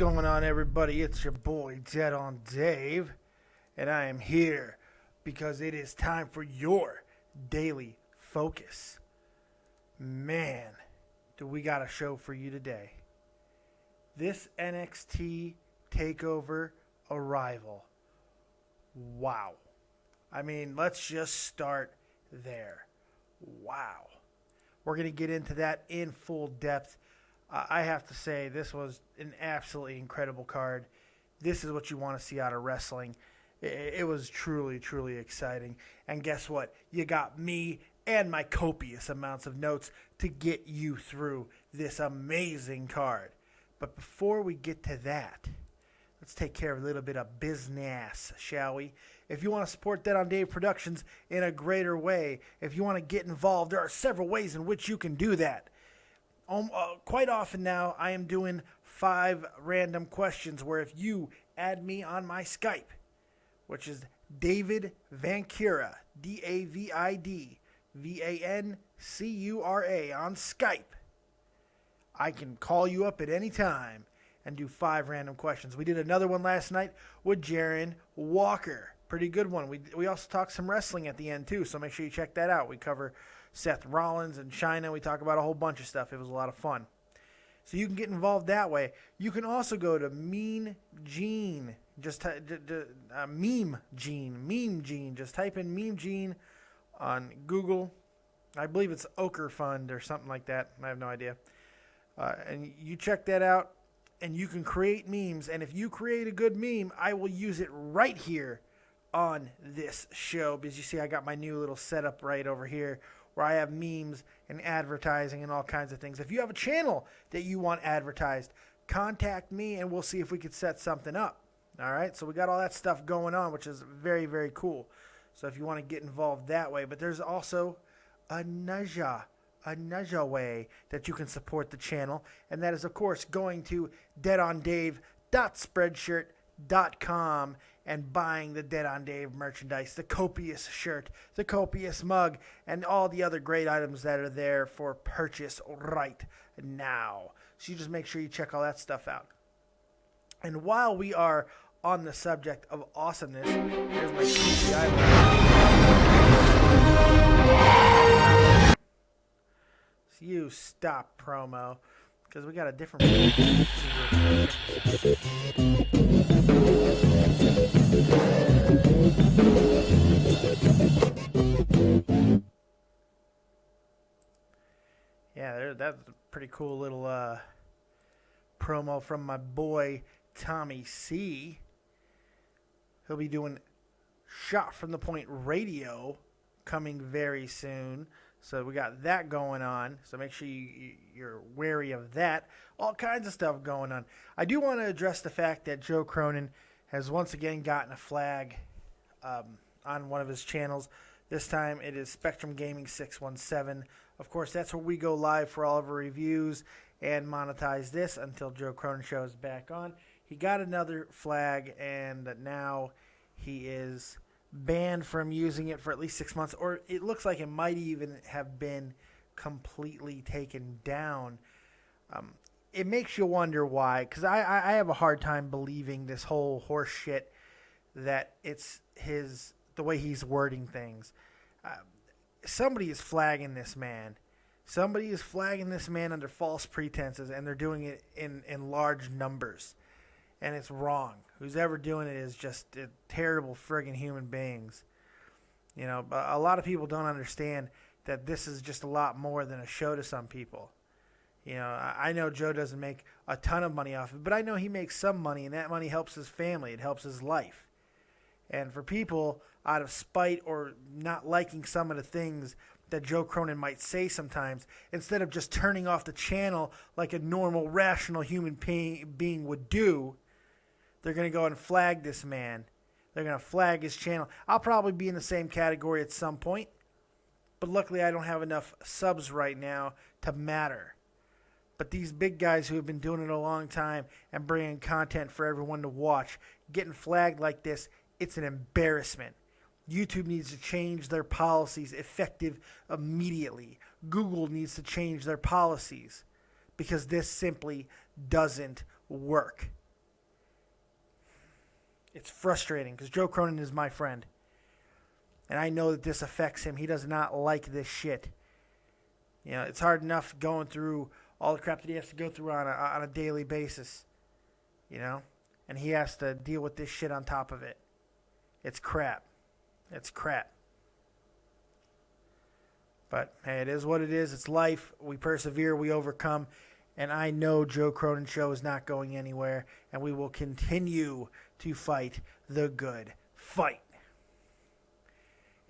going on, everybody? It's your boy, Dead on Dave, and I am here because it is time for your daily focus. Man, do we got a show for you today. This NXT TakeOver arrival. Wow. I mean, let's just start there. Wow. We're going to get into that in full depth. I have to say, this was an absolutely incredible card. This is what you want to see out of wrestling. It was truly, truly exciting. And guess what? You got me and my copious amounts of notes to get you through this amazing card. But before we get to that, let's take care of a little bit of business, shall we? If you want to support Dead on Dave Productions in a greater way, if you want to get involved, there are several ways in which you can do that. Quite often now, I am doing 5 random questions where if you add me on my Skype, which is David Vancura, DavidVancura on Skype, I can call you up at any time and do 5 random questions. We did another one last night with Jaron Walker. Pretty good one. We also talked some wrestling at the end too, so make sure you check that out. We cover Seth Rollins and China. We talk about a whole bunch of stuff. It was a lot of fun. So you can get involved that way. You can also go to Mean Gene. Just Meme Gene. Just type in Meme Gene on Google. I believe it's Ochre Fund or something like that. I have no idea. And you check that out, and you can create memes. And if you create a good meme, I will use it right here on this show. Because you see, I got my new little setup right over here, where I have memes and advertising and all kinds of things. If you have a channel that you want advertised, contact me and we'll see if we could set something up. All right, so we got all that stuff going on, which is very, very cool. So if you want to get involved that way, but there's also another way that you can support the channel, and that is, of course, going to deadondave.spreadshirt.com and buying the Dead on Dave merchandise, the copious shirt, the copious mug, and all the other great items that are there for purchase right now. So you just make sure you check all that stuff out. And while we are on the subject of awesomeness, here's my CGI. You stop, promo, because we got a different. Yeah, that's a pretty cool little promo from my boy Tommy C. He'll be doing Shot from the Point Radio coming very soon. So we got that going on. So make sure you're wary of that. All kinds of stuff going on. I do want to address the fact that Joe Cronin has once again gotten a flag on one of his channels. This time it is Spectrum Gaming 617. Of course, that's where we go live for all of our reviews and monetize this until Joe Cronin shows back on. He got another flag, and now he is banned from using it for at least 6 months, or it looks like it might even have been completely taken down. It makes you wonder why, because I have a hard time believing this whole horse shit that it's the way he's wording things. Somebody is flagging this man. Somebody is flagging this man under false pretenses, and they're doing it in large numbers. And it's wrong. Who's ever doing it is just terrible friggin' human beings. You know, but a lot of people don't understand that this is just a lot more than a show to some people. You know, I know Joe doesn't make a ton of money off it, but I know he makes some money, and that money helps his family. It helps his life. And for people out of spite or not liking some of the things that Joe Cronin might say sometimes, instead of just turning off the channel like a normal, rational human being would do, they're going to go and flag this man. They're going to flag his channel. I'll probably be in the same category at some point, but luckily I don't have enough subs right now to matter. But these big guys who have been doing it a long time and bringing content for everyone to watch, getting flagged like this, it's an embarrassment. YouTube needs to change their policies effective immediately. Google needs to change their policies because this simply doesn't work. It's frustrating because Joe Cronin is my friend. And I know that this affects him. He does not like this shit. You know, it's hard enough going through all the crap that he has to go through on a daily basis. You know? And he has to deal with this shit on top of it. It's crap. It's crap. But, hey, it is what it is. It's life. We persevere. We overcome. And I know Joe Cronin Show is not going anywhere. And we will continue to fight the good fight.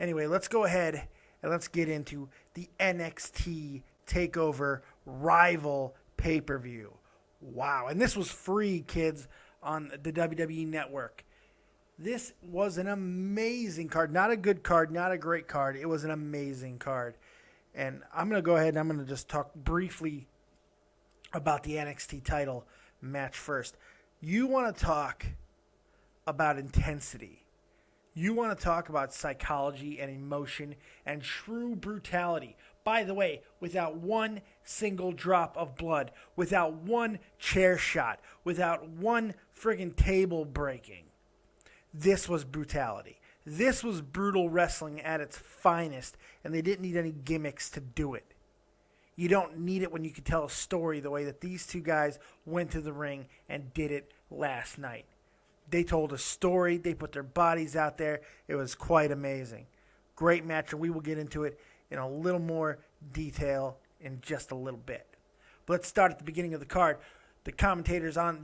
Anyway, let's go ahead and let's get into the NXT TakeOver Rival pay-per-view. Wow. And this was free, kids, on the WWE Network. This was an amazing card. Not a good card, not a great card. It was an amazing card. And I'm going to go ahead and I'm going to just talk briefly about the NXT title match first. You want to talk about intensity. You want to talk about psychology and emotion and true brutality. By the way, without one single drop of blood, without one chair shot, without one friggin' table breaking. This was brutality. This was brutal wrestling at its finest, and they didn't need any gimmicks to do it. You don't need it when you can tell a story the way that these two guys went to the ring and did it last night. They told a story. They put their bodies out there. It was quite amazing. Great match, and we will get into it in a little more detail in just a little bit. But let's start at the beginning of the card. The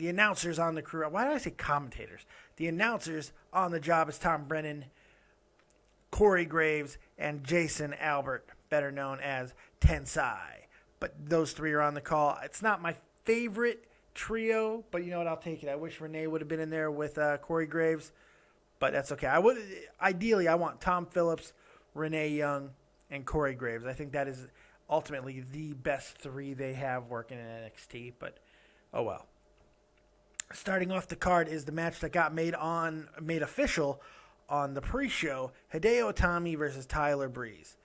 announcers on the crew. Why did I say commentators? The announcers on the job is Tom Brennan, Corey Graves, and Jason Albert, better known as Tensai. But those three are on the call. It's not my favorite trio, but you know what? I'll take it. I wish Renee would have been in there with Corey Graves, but that's okay. Ideally, I want Tom Phillips, Renee Young, and Corey Graves. I think that is ultimately the best three they have working in NXT, but oh well. Starting off the card is the match that got made official on the pre-show, Hideo Itami versus Tyler Breeze.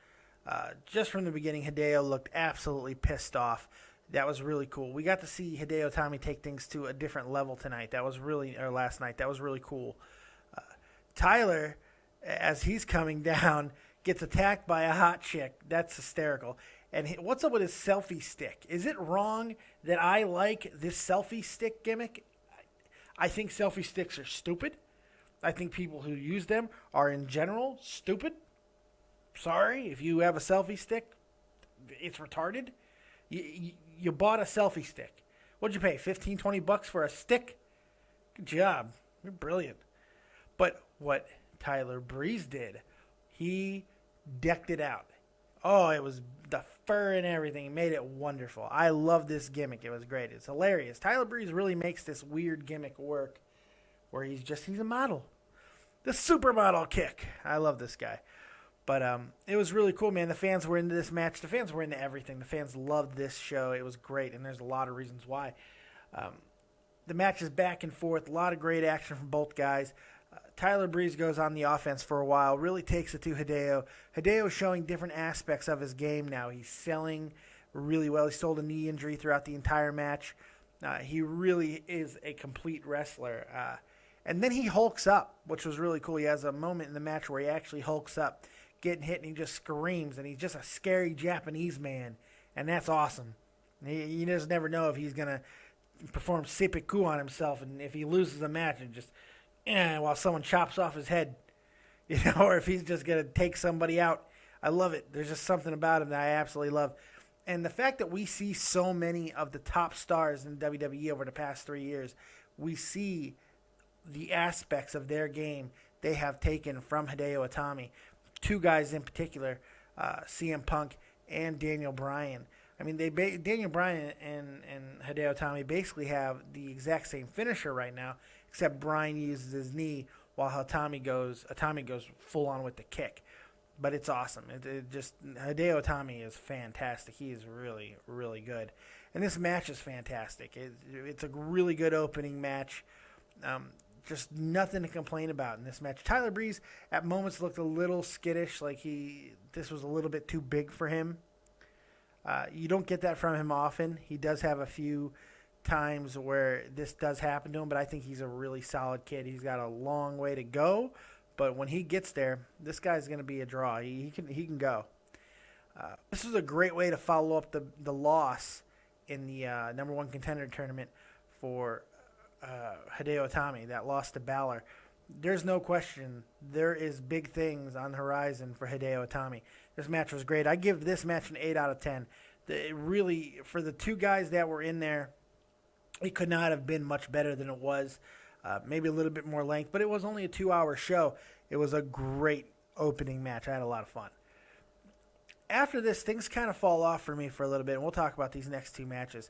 Just from the beginning, Hideo looked absolutely pissed off. That was really cool. We got to see Hideo Itami take things to a different level tonight. Last night. That was really cool. Tyler, as he's coming down, gets attacked by a hot chick. That's hysterical. And what's up with his selfie stick? Is it wrong that I like this selfie stick gimmick? I think selfie sticks are stupid. I think people who use them are, in general, stupid. Sorry, if you have a selfie stick, it's retarded. You bought a selfie stick. What'd you pay, $15, $20 for a stick? Good job. You're brilliant. But what Tyler Breeze did, he decked it out. Oh, it was the fur and everything. It made it wonderful. I love this gimmick. It was great. It's hilarious. Tyler Breeze really makes this weird gimmick work where he's a model. The supermodel kick. I love this guy. But it was really cool, man. The fans were into this match. The fans were into everything. The fans loved this show. It was great, and there's a lot of reasons why. The match is back and forth. A lot of great action from both guys. Tyler Breeze goes on the offense for a while, really takes it to Hideo. Hideo is showing different aspects of his game now. He's selling really well. He sold a knee injury throughout the entire match. He really is a complete wrestler. And then he hulks up, which was really cool. He has a moment in the match where he actually hulks up, getting hit, and he just screams, and he's just a scary Japanese man, and that's awesome. You just never know if he's going to perform seppuku on himself, and if he loses the match and just while someone chops off his head, or if he's just going to take somebody out. I love it. There's just something about him that I absolutely love. And the fact that we see so many of the top stars in WWE over the past 3 years, we see the aspects of their game they have taken from Hideo Itami. Two guys in particular, CM Punk and Daniel Bryan. I mean, Daniel Bryan and Hideo Itami basically have the exact same finisher right now, except Bryan uses his knee while Itami goes full on with the kick. But it's awesome. Hideo Itami is fantastic. He is really, really good. And this match is fantastic. It's a really good opening match. Just nothing to complain about in this match. Tyler Breeze at moments looked a little skittish, like this was a little bit too big for him. You don't get that from him often. He does have a few times where this does happen to him, but I think he's a really solid kid. He's got a long way to go, but when he gets there, this guy's going to be a draw. He can go. This was a great way to follow up the loss in the number one contender tournament for Hideo Itami, that loss to Balor. There's no question there is big things on the horizon for Hideo Itami. This match was great. I give this match an 8 out of 10. It really, for the two guys that were in there, it could not have been much better than it was. Maybe a little bit more length, but it was only a 2-hour show. It was a great opening match. I had a lot of fun. After this, things kind of fall off for me for a little bit, and we'll talk about these next two matches.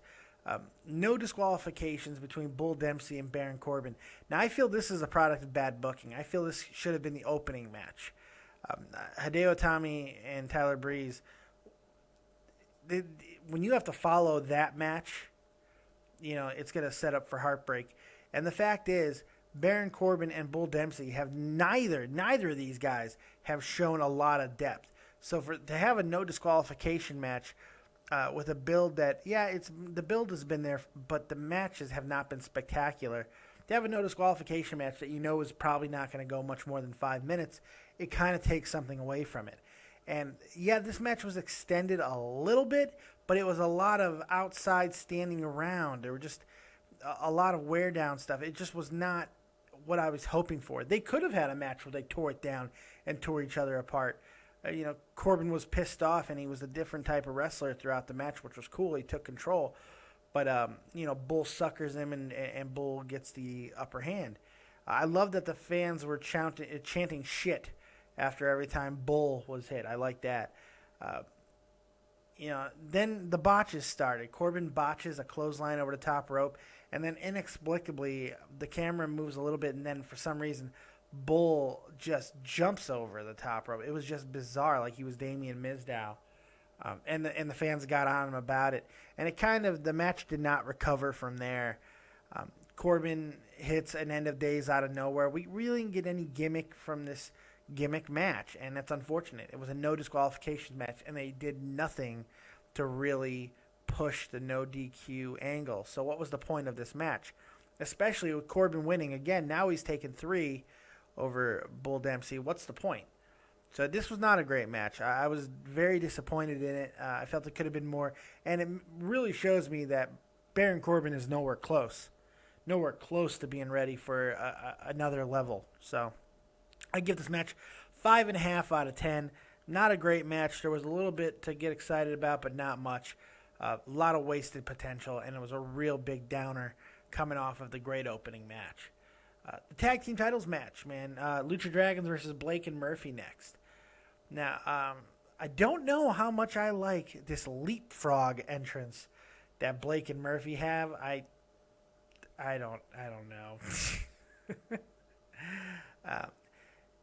No disqualifications between Bull Dempsey and Baron Corbin. Now, I feel this is a product of bad booking. I feel this should have been the opening match. Hideo Itami and Tyler Breeze, when you have to follow that match, it's going to set up for heartbreak. And the fact is, Baron Corbin and Bull Dempsey have neither of these guys have shown a lot of depth. So to have a no disqualification match with a build that, the build has been there, but the matches have not been spectacular. To have a no disqualification match that is probably not going to go much more than 5 minutes, it kind of takes something away from it. And this match was extended a little bit, but it was a lot of outside standing around. There were just a lot of wear down stuff. It just was not what I was hoping for. They could have had a match where they tore it down and tore each other apart. Corbin was pissed off, and he was a different type of wrestler throughout the match, which was cool. He took control. But, Bull suckers him, and Bull gets the upper hand. I love that the fans were chanting shit after every time Bull was hit. I like that. Then the botches started. Corbin botches a clothesline over the top rope, and then inexplicably the camera moves a little bit, and then for some reason Bull just jumps over the top rope. It was just bizarre, like he was Damien Mizdow. And the fans got on him about it. And the match did not recover from there. Corbin hits an end of days out of nowhere. We really didn't get any gimmick from this gimmick match, and that's unfortunate. It was a no disqualification match, and they did nothing to really push the no DQ angle. So what was the point of this match? Especially with Corbin winning. Again, now he's taken 3 over Bull Dempsey. What's the point? So this was not a great match. I was very disappointed in it. I felt it could have been more. And it really shows me that Baron Corbin is nowhere close to being ready for another level. So I give this match 5.5 out of 10. Not a great match. There was a little bit to get excited about, but not much. A lot of wasted potential, and it was a real big downer coming off of the great opening match. The tag team titles match, man. Lucha Dragons versus Blake and Murphy next. Now, I don't know how much I like this leapfrog entrance that Blake and Murphy have. I don't know.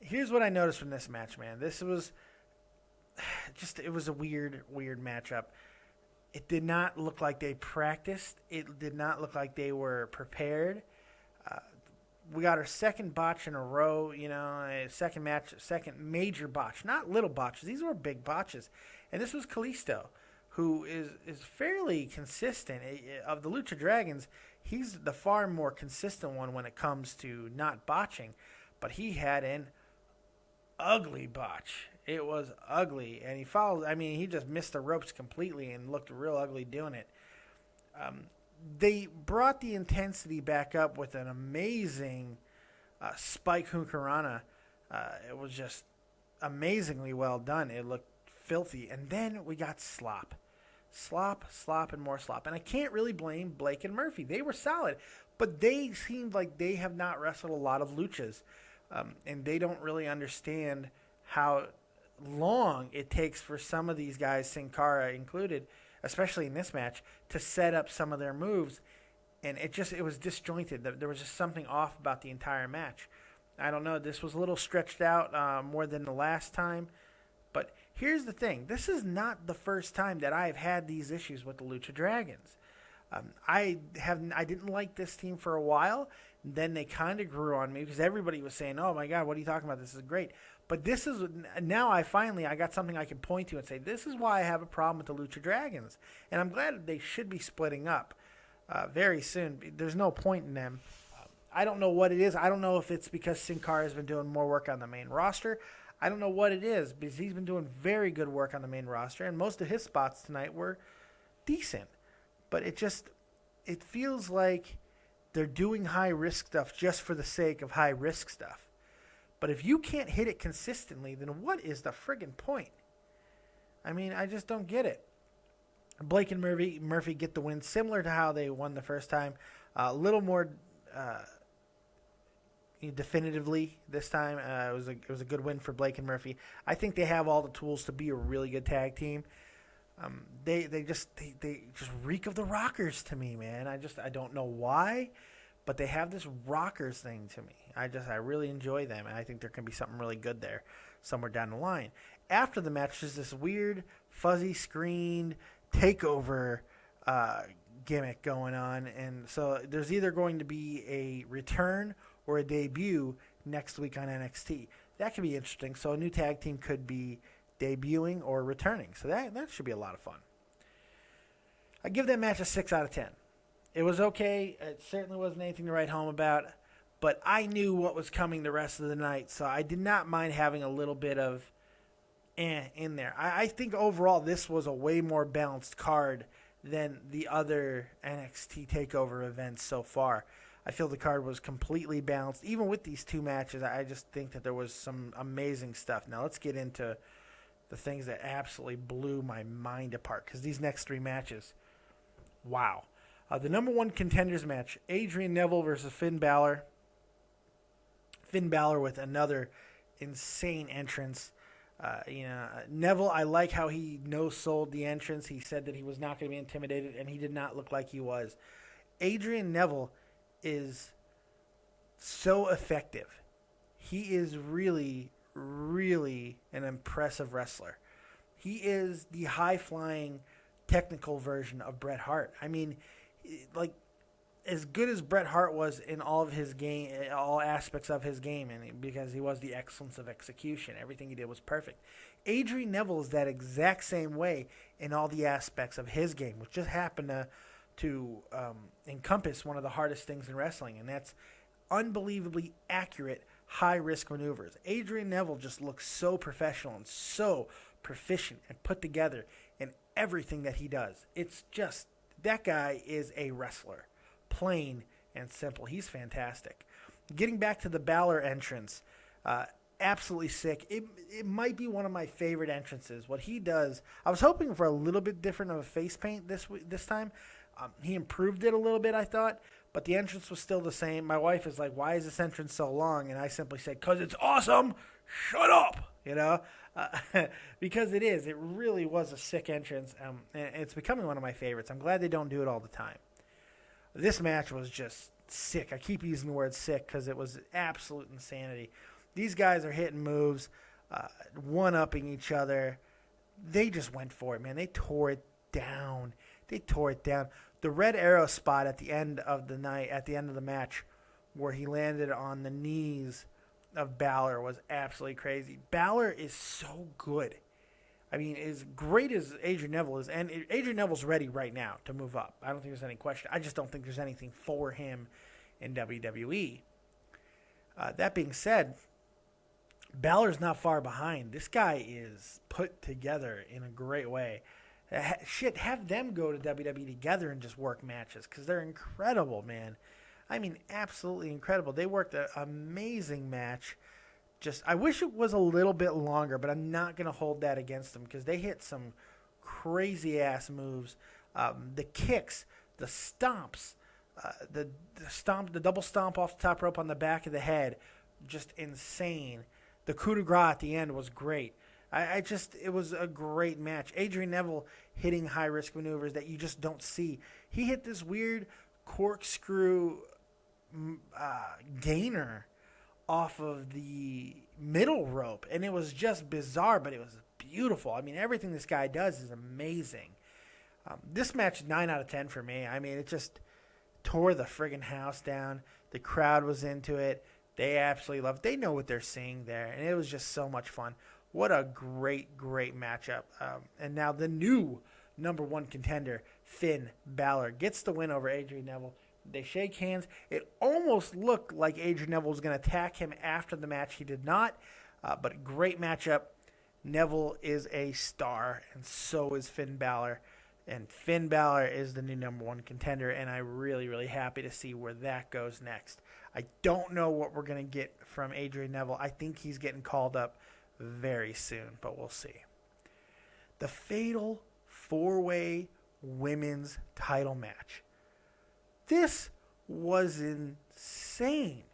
Here's what I noticed from this match, man. This was it was a weird matchup. It did not look like they practiced. It did not look like they were prepared. We got our second botch in a row, second major botch. Not little botches. These were big botches. And this was Kalisto, who is fairly consistent. Of the Lucha Dragons, he's the far more consistent one when it comes to not botching. But he had an ugly botch. It was ugly. And he just missed the ropes completely and looked real ugly doing it. They brought the intensity back up with an amazing spike Hurricanrana. It was just amazingly well done. It looked filthy. And then we got slop. Slop, and more slop. And I can't really blame Blake and Murphy. They were solid. But they seemed like they have not wrestled a lot of luchas. And they don't really understand how long it takes for some of these guys, Sin Cara included, especially in this match, to set up some of their moves. And it was disjointed. There was just something off about the entire match. I don't know. This was a little stretched out more than the last time. But here's the thing. This is not the first time that I've had these issues with the Lucha Dragons. I didn't like this team for a while. Then they kind of grew on me because everybody was saying, "Oh my God, what are you talking about? This is great." But now I got something I can point to and say, this is why I have a problem with the Lucha Dragons. And I'm glad they should be splitting up. very soon. There's no point in them. I don't know what it is. I don't know if it's because Sin Cara has been doing more work on the main roster. I don't know what it is, because he's been doing very good work on the main roster, and most of his spots tonight were decent. But it feels like they're doing high-risk stuff just for the sake of high-risk stuff. But if you can't hit it consistently, then what is the friggin' point? I mean, I just don't get it. Blake and Murphy get the win, similar to how they won the first time. A little more definitively this time. It was a good win for Blake and Murphy. I think they have all the tools to be a really good tag team. They just reek of the Rockers to me, man. I don't know why, but they have this Rockers thing to me. I really enjoy them, and I think there can be something really good there somewhere down the line. After the match, there's this weird fuzzy screened takeover gimmick going on, and so there's either going to be a return or a debut next week on NXT. That could be interesting. So a new tag team could be debuting or returning. So that should be a lot of fun. I give that match a 6 out of 10. It was okay. It certainly wasn't anything to write home about, but I knew what was coming the rest of the night, so I did not mind having a little bit of in there. I think overall this was a way more balanced card than the other NXT TakeOver events so far. I feel the card was completely balanced. Even with these two matches, I just think that there was some amazing stuff. Now let's get into the things that absolutely blew my mind apart, because these next three matches, wow. The number one contenders match, Adrian Neville versus Finn Balor. Finn Balor with another insane entrance. Neville, I like how he no-sold the entrance. He said that he was not going to be intimidated, and he did not look like he was. Adrian Neville is so effective. He is really, really an impressive wrestler. He is the high-flying, technical version of Bret Hart. I mean, like, as good as Bret Hart was in all of his game, all aspects of his game, and because he was the excellence of execution, everything he did was perfect. Adrian Neville is that exact same way in all the aspects of his game, which just happened to encompass one of the hardest things in wrestling, and that's unbelievably accurate, high-risk maneuvers. Adrian Neville just looks so professional and so proficient and put together in everything that he does. It's just, that guy is a wrestler. Plain and simple. He's fantastic. Getting back to the Balor entrance, absolutely sick. It might be one of my favorite entrances. What he does, I was hoping for a little bit different of a face paint this time. He improved it a little bit, I thought, but the entrance was still the same. My wife is like, "Why is this entrance so long?" And I simply said, "'Cause it's awesome. Shut up." Because it is. It really was a sick entrance, and it's becoming one of my favorites. I'm glad they don't do it all the time. This match was just sick. I keep using the word sick because it was absolute insanity. These guys are hitting moves, one-upping each other. They just went for it, man. They tore it down. The Red Arrow spot at the end of the night, at the end of the match, where he landed on the knees of Balor was absolutely crazy. Balor is so good. I mean, as great as Adrian Neville is, and Adrian Neville's ready right now to move up. I don't think there's any question. I just don't think there's anything for him in WWE. That being said, Balor's not far behind. This guy is put together in a great way. Have them go to WWE together and just work matches, because they're incredible, man. I mean, absolutely incredible. They worked an amazing match. I wish it was a little bit longer, but I'm not going to hold that against them, because they hit some crazy-ass moves. The kicks, the stomps, the double stomp off the top rope on the back of the head, just insane. The coup de grace at the end was great. It was a great match. Adrian Neville hitting high-risk maneuvers that you just don't see. He hit this weird corkscrew gainer off of the middle rope, and it was just bizarre, but it was beautiful. I mean, everything this guy does is amazing. This match, 9 out of 10 for me. I mean, it just tore the friggin' house down. The crowd was into it. They absolutely loved it. They know what they're seeing there, and it was just so much fun. What a great, great matchup. And now the new number one contender, Finn Balor gets the win over Adrian Neville. They shake hands. It almost looked like Adrian Neville was going to attack him after the match. He did not, but great matchup. Neville is a star, and so is Finn Balor. And Finn Balor is the new number one contender, and I'm really, really happy to see where that goes next. I don't know what we're going to get from Adrian Neville. I think he's getting called up very soon, but we'll see. The fatal four-way women's title match. This was insane.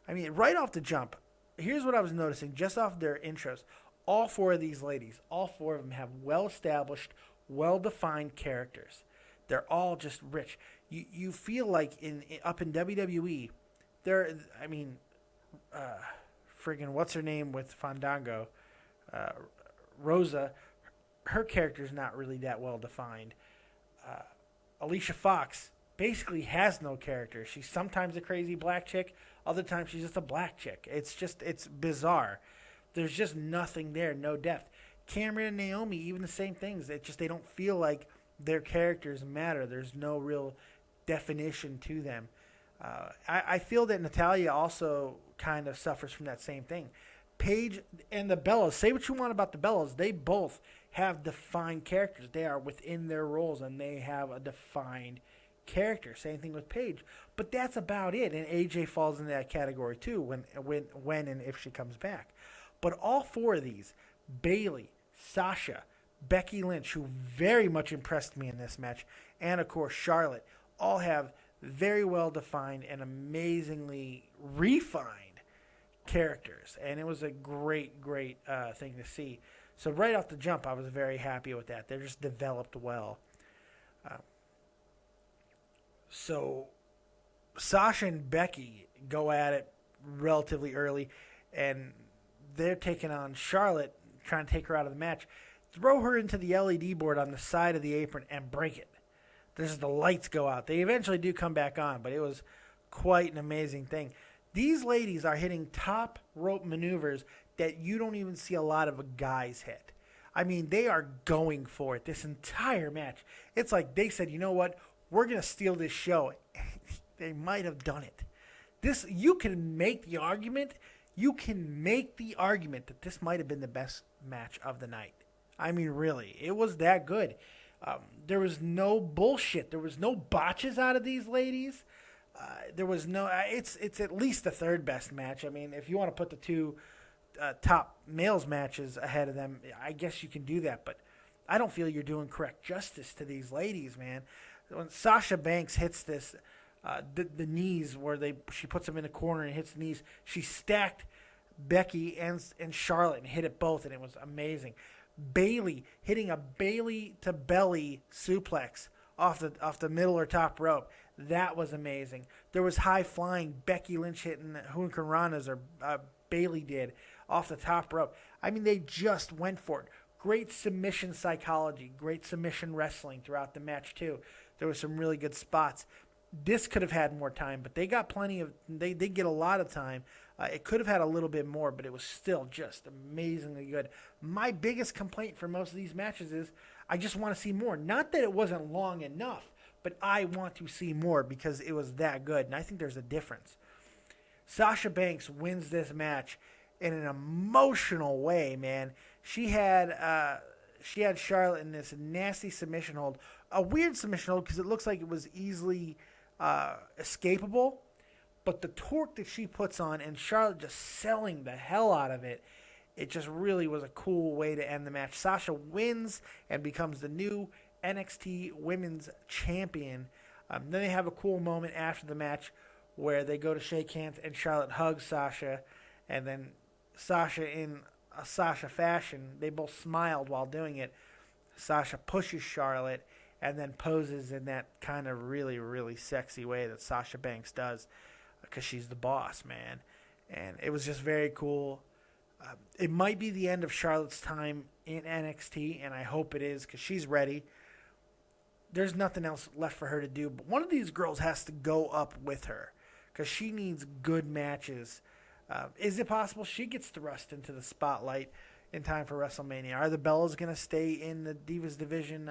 I mean, right off the jump, here's what I was noticing just off their intros. All four of these ladies, all four of them have well-established, well-defined characters. They're all just rich. You feel like up in WWE, friggin' what's her name with Fandango? Rosa, her character's not really that well-defined. Alicia Fox basically has no character. She's sometimes a crazy black chick, other times she's just a black chick. It's bizarre. There's just nothing there, no depth. Cameron and Naomi, even the same things. They don't feel like their characters matter. There's no real definition to them. I feel that Natalya also kind of suffers from that same thing. Paige and the Bellas, say what you want about the Bellas, they both have defined characters. They are within their roles, and they have a defined character. Same thing with Paige. But that's about it, and AJ falls into that category too when and if she comes back. But all four of these, Bayley, Sasha, Becky Lynch, who very much impressed me in this match, and of course Charlotte, all have very well-defined and amazingly refined characters. And it was a great, great thing to see. So right off the jump, I was very happy with that. They're just developed well. So Sasha and Becky go at it relatively early, and they're taking on Charlotte, trying to take her out of the match. Throw her into the LED board on the side of the apron and break it. There's the lights go out. They eventually do come back on, but it was quite an amazing thing. These ladies are hitting top rope maneuvers that you don't even see a lot of guys hit. I mean, they are going for it this entire match. It's like they said, you know what? We're going to steal this show. They might have done it. You can make the argument. You can make the argument that this might have been the best match of the night. I mean, really, it was that good. There was no bullshit. There was no botches out of these ladies. There was no. It's at least the third best match. I mean, if you want to put the two top males matches ahead of them, I guess you can do that. But I don't feel you're doing correct justice to these ladies, man. When Sasha Banks hits this, the knees where she puts them in the corner and hits the knees, she stacked Becky and Charlotte and hit it both, and it was amazing. Bayley hitting a Bayley to belly suplex off the middle or top rope. That was amazing. There was high flying Becky Lynch hitting Hurricanranas, or Bayley did, off the top rope. I mean, they just went for it. Great submission psychology, great submission wrestling throughout the match too. There were some really good spots. This could have had more time, but they got plenty of. They did get a lot of time. It could have had a little bit more, but it was still just amazingly good. My biggest complaint for most of these matches is I just want to see more. Not that it wasn't long enough, but I want to see more because it was that good, and I think there's a difference. Sasha Banks wins this match in an emotional way, man. She had Charlotte in this nasty submission hold, a weird submission hold because it looks like it was easily escapable. But the torque that she puts on and Charlotte just selling the hell out of it, it just really was a cool way to end the match. Sasha wins and becomes the new NXT Women's Champion. Then they have a cool moment after the match where they go to shake hands and Charlotte hugs Sasha. And then Sasha, in a Sasha fashion, they both smiled while doing it. Sasha pushes Charlotte and then poses in that kind of really, really sexy way that Sasha Banks does. Because she's the boss, man. And it was just very cool. It might be the end of Charlotte's time in NXT, and I hope it is because she's ready. There's nothing else left for her to do. But one of these girls has to go up with her because she needs good matches. Is it possible she gets thrust into the spotlight in time for WrestleMania? Are the Bellas going to stay in the Divas Division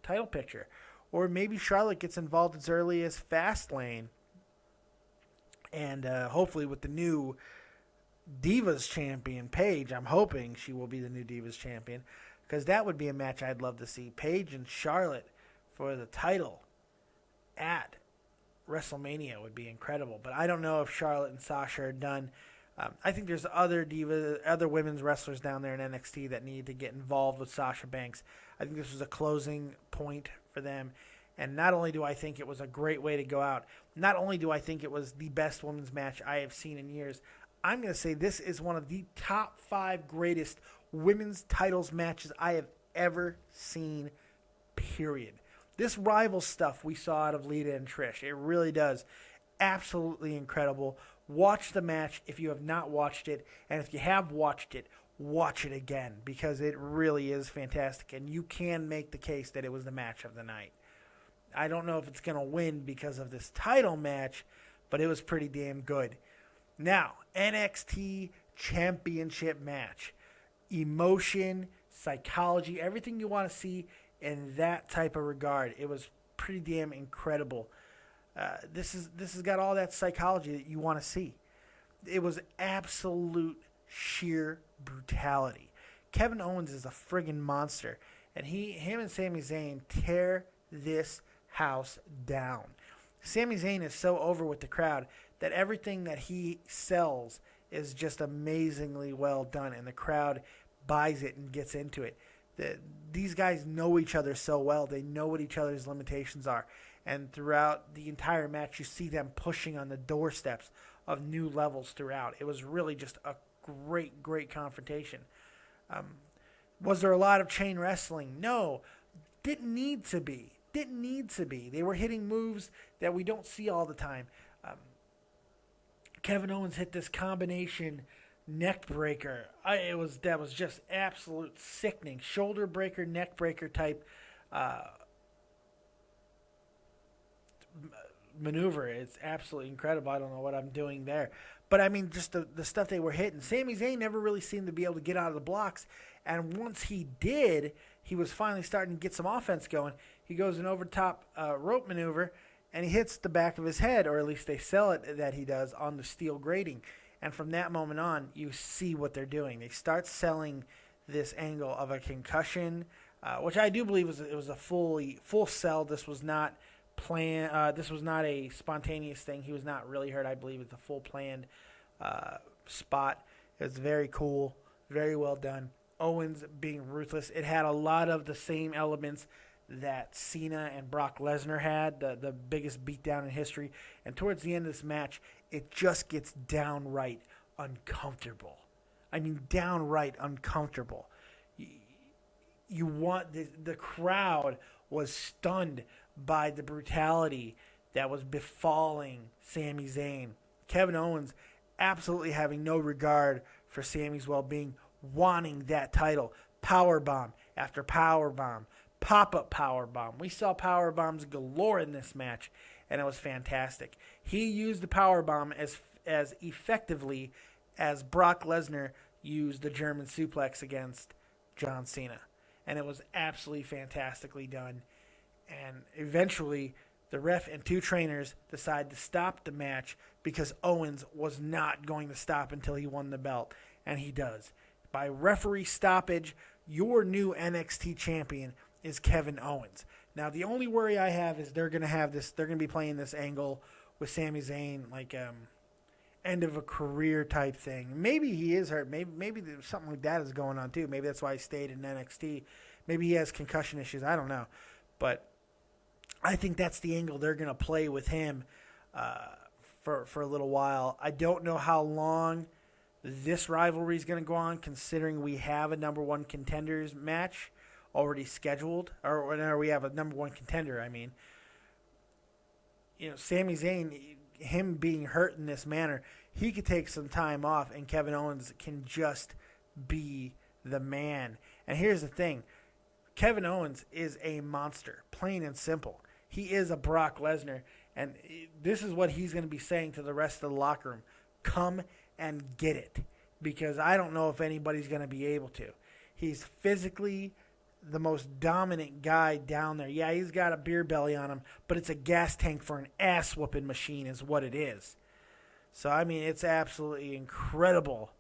title picture? or maybe Charlotte gets involved as early as Fastlane. And hopefully with the new Divas champion, Paige, I'm hoping she will be the new Divas champion, because that would be a match I'd love to see. Paige and Charlotte for the title at WrestleMania would be incredible. But I don't know if Charlotte and Sasha are done. I think there's other women's wrestlers down there in NXT that need to get involved with Sasha Banks. I think this was a closing point for them. And not only do I think it was a great way to go out, not only do I think it was the best women's match I have seen in years, I'm going to say this is one of the top 5 greatest women's titles matches I have ever seen, period. This rival stuff we saw out of Lita and Trish, it really does. Absolutely incredible. Watch the match if you have not watched it, and if you have watched it, watch it again, because it really is fantastic, and you can make the case that it was the match of the night. I don't know if it's going to win because of this title match, but it was pretty damn good. Now, NXT Championship match. Emotion, psychology, everything you want to see in that type of regard. It was pretty damn incredible. This has got all that psychology that you want to see. It was absolute sheer brutality. Kevin Owens is a friggin' monster, and him and Sami Zayn tear this house down. Sami Zayn is so over with the crowd that everything that he sells is just amazingly well done, and the crowd buys it and gets into it. These guys know each other so well. They know what each other's limitations are. And throughout the entire match, you see them pushing on the doorsteps of new levels throughout. It was really just a great, great confrontation. Was there a lot of chain wrestling? No. Didn't need to be. They were hitting moves that we don't see all the time. Kevin Owens hit this combination neck breaker. That was just absolute sickening. Shoulder breaker, neck breaker type maneuver. It's absolutely incredible. I don't know what I'm doing there. But, I mean, just the stuff they were hitting. Sami Zayn never really seemed to be able to get out of the blocks. And once he did, he was finally starting to get some offense going. He goes an over-top rope maneuver, and he hits the back of his head, or at least they sell it that he does, on the steel grating. And from that moment on, you see what they're doing. They start selling this angle of a concussion, which I do believe was a full sell. This was not planned. This was not a spontaneous thing. He was not really hurt. I believe it's a full planned spot. It was very cool, very well done. Owens being ruthless. It had a lot of the same elements that Cena and Brock Lesnar had, the biggest beatdown in history. And towards the end of this match, it just gets downright uncomfortable. I mean, downright uncomfortable. You want the crowd was stunned by the brutality that was befalling Sami Zayn. Kevin Owens absolutely having no regard for Sami's well-being, wanting that title. Powerbomb after powerbomb. Pop-up powerbomb. We saw powerbombs galore in this match, and it was fantastic. He used the powerbomb as effectively as Brock Lesnar used the German suplex against John Cena. And it was absolutely fantastically done. And eventually, the ref and 2 trainers decide to stop the match because Owens was not going to stop until he won the belt. And he does. By referee stoppage, your new NXT champion is Kevin Owens. Now, the only worry I have is they're going to be playing this angle with Sami Zayn, like end of a career type thing. Maybe he is hurt. Maybe there's something like that is going on too. Maybe that's why he stayed in NXT. Maybe he has concussion issues. I don't know. But I think that's the angle they're going to play with him for a little while. I don't know how long this rivalry is going to go on, considering we have a number 1 contenders match already scheduled, or we have a number 1 contender. I mean, Sami Zayn, him being hurt in this manner, he could take some time off, and Kevin Owens can just be the man. And here's the thing. Kevin Owens is a monster, plain and simple. He is a Brock Lesnar, and this is what he's going to be saying to the rest of the locker room. Come and get it, because I don't know if anybody's going to be able to. He's physically the most dominant guy down there. Yeah, he's got a beer belly on him, but it's a gas tank for an ass-whooping machine is what it is. So, I mean, it's absolutely incredible.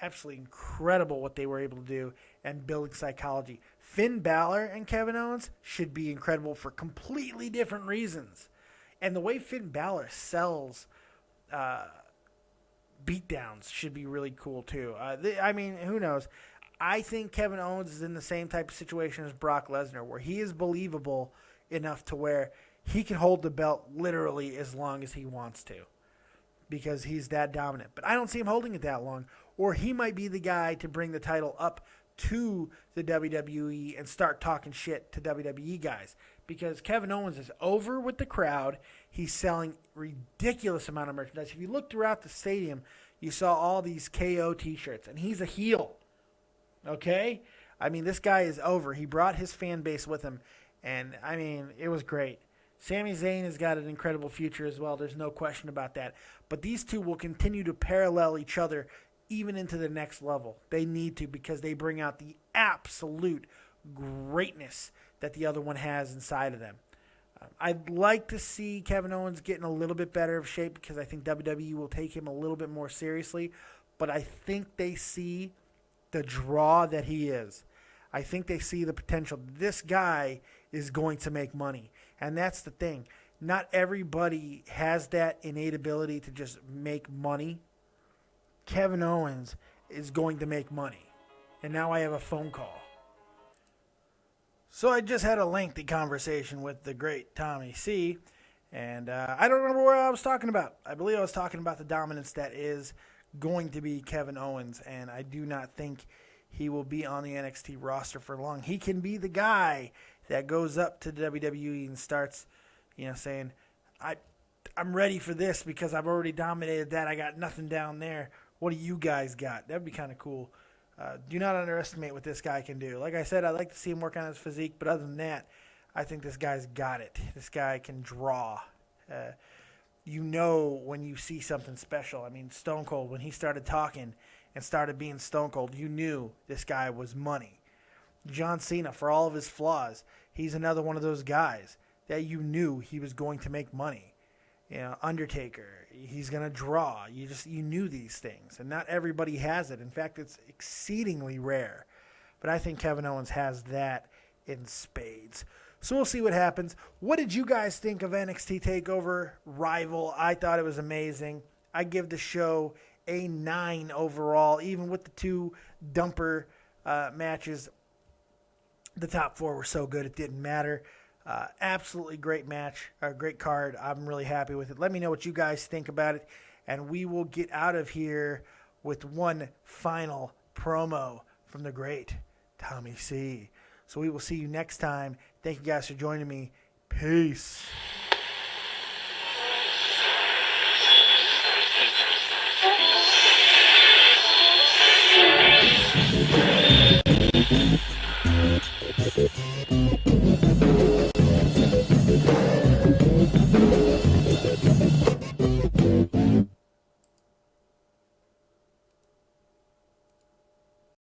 Absolutely incredible what they were able to do and building psychology. Finn Balor and Kevin Owens should be incredible for completely different reasons. And the way Finn Balor sells beatdowns should be really cool, too. I mean, who knows? I think Kevin Owens is in the same type of situation as Brock Lesnar, where he is believable enough to where he can hold the belt literally as long as he wants to because he's that dominant. But I don't see him holding it that long. Or he might be the guy to bring the title up to the WWE and start talking shit to WWE guys. Because Kevin Owens is over with the crowd. He's selling ridiculous amount of merchandise. If you look throughout the stadium, you saw all these KO t-shirts. And he's a heel. Okay? I mean, this guy is over. He brought his fan base with him. And, I mean, it was great. Sami Zayn has got an incredible future as well. There's no question about that. But these two will continue to parallel each other even into the next level. They need to because they bring out the absolute greatness that the other one has inside of them. I'd like to see Kevin Owens getting a little bit better of shape because I think WWE will take him a little bit more seriously. But I think they see the draw that he is. I think they see the potential. This guy is going to make money. And that's the thing. Not everybody has that innate ability to just make money. Kevin Owens is going to make money. And now I have a phone call. So I just had a lengthy conversation with the great Tommy C. And I don't remember what I was talking about. I believe I was talking about the dominance that is going to be Kevin Owens. And I do not think he will be on the NXT roster for long. He can be the guy that goes up to the WWE and starts, saying, I'm ready for this because I've already dominated that. I got nothing down there. What do you guys got? That'd be kind of cool. Do not underestimate what this guy can do. Like I said, I'd like to see him work on his physique, but other than that, I think this guy's got it. This guy can draw. When you see something special. I mean, Stone Cold, when he started talking and started being Stone Cold, you knew this guy was money. John Cena, for all of his flaws, he's another one of those guys that you knew he was going to make money. Undertaker, he's going to draw. You knew these things, and not everybody has it. In fact, it's exceedingly rare. But I think Kevin Owens has that in spades. So we'll see what happens. What did you guys think of NXT TakeOver Rival? I thought it was amazing. I give the show a 9 overall, even with the 2 dumper matches. The top 4 were so good it didn't matter. Absolutely great match, great card. I'm really happy with it. Let me know what you guys think about it, and we will get out of here with one final promo from the great Tommy C. So we will see you next time. Thank you guys for joining me. Peace.